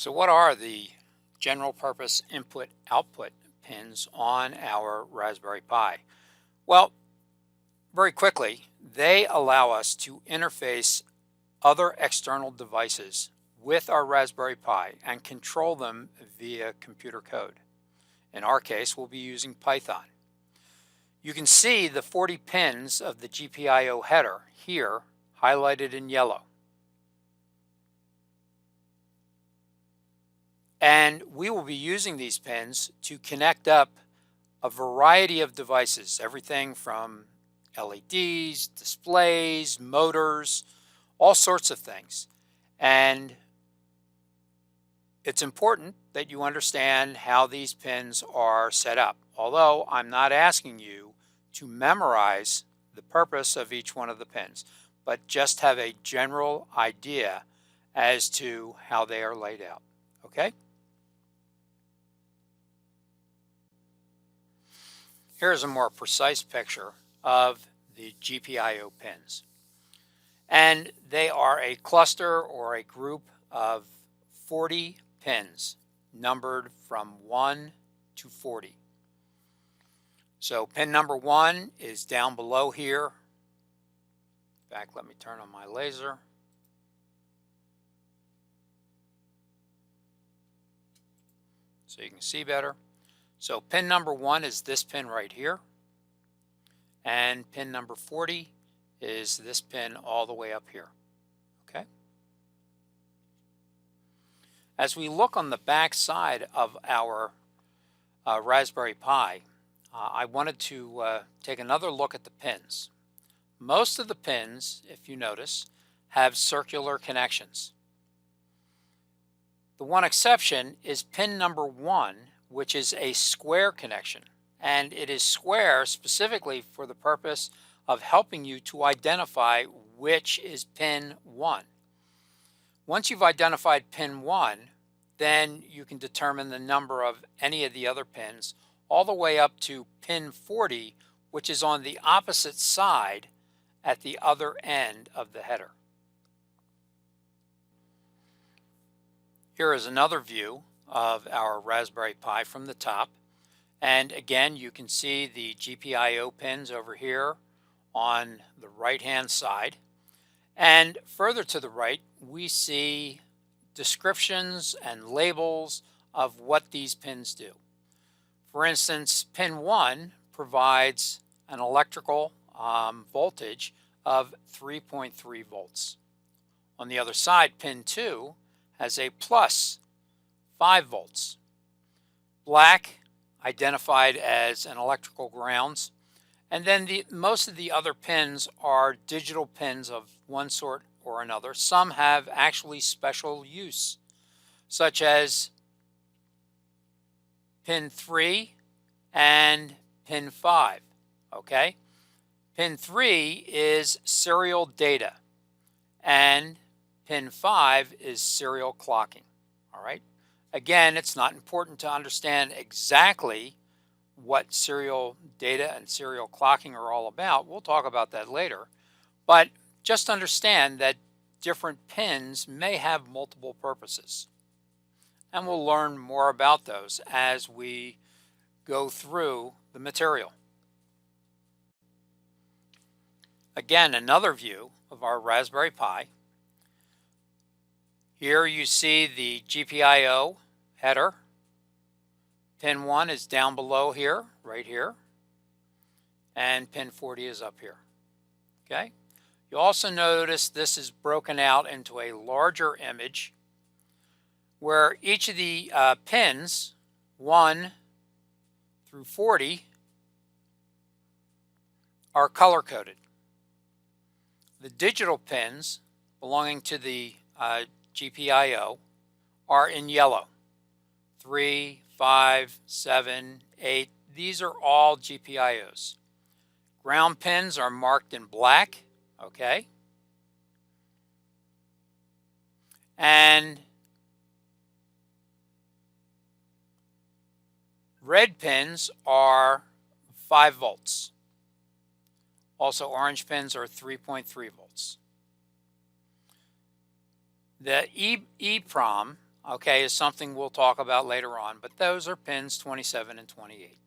So what are the general purpose input-output pins on our Raspberry Pi? Well, very quickly, they allow us to interface other external devices with our Raspberry Pi and control them via computer code. In our case, we'll be using Python. You can see the 40 pins of the GPIO header here highlighted in yellow. And we will be using these pins to connect up a variety of devices, everything from LEDs, displays, motors, all sorts of things. And it's important that you understand how these pins are set up, although I'm not asking you to memorize the purpose of each one of the pins, but just have a general idea as to how they are laid out. Okay? Here's a more precise picture of the GPIO pins. And they are a cluster or a group of 40 pins numbered from 1 to 40. So pin number 1 is down below here. In fact, let me turn on my laser. So you can see better. So pin number 1 is this pin right here. And pin number 40 is this pin all the way up here. Okay? As we look on the back side of our Raspberry Pi, I wanted to take another look at the pins. Most of the pins, if you notice, have circular connections. The one exception is pin number 1, which is a square connection. And it is square specifically for the purpose of helping you to identify which is pin 1. Once you've identified pin 1, then you can determine the number of any of the other pins all the way up to pin 40, which is on the opposite side at the other end of the header. Here is another view of our Raspberry Pi from the top. And again, you can see the GPIO pins over here on the right-hand side. And further to the right, we see descriptions and labels of what these pins do. For instance, pin 1 provides an electrical voltage of 3.3 volts. On the other side, pin 2 has a plus 5 volts. Black identified as an electrical grounds. And then most of the other pins are digital pins of one sort or another. Some have actually special use, such as pin 3 and pin 5. Okay? Pin 3 is serial data, and pin 5 is serial clocking. All right? Again, it's not important to understand exactly what serial data and serial clocking are all about. We'll talk about that later. But just understand that different pins may have multiple purposes. And we'll learn more about those as we go through the material. Again, another view of our Raspberry Pi. Here you see the GPIO header. Pin 1 is down below here, right here. And pin 40 is up here. Okay? You also notice this is broken out into a larger image where each of the pins, 1 through 40, are color-coded. The digital pins belonging to the GPIO are in yellow. 3, 5, 7, 8. These are all GPIOs. Ground pins are marked in black. Okay. And red pins are 5 volts. Also, orange pins are 3.3 volts. The EEPROM okay, is something we'll talk about later on, but those are pins 27 and 28.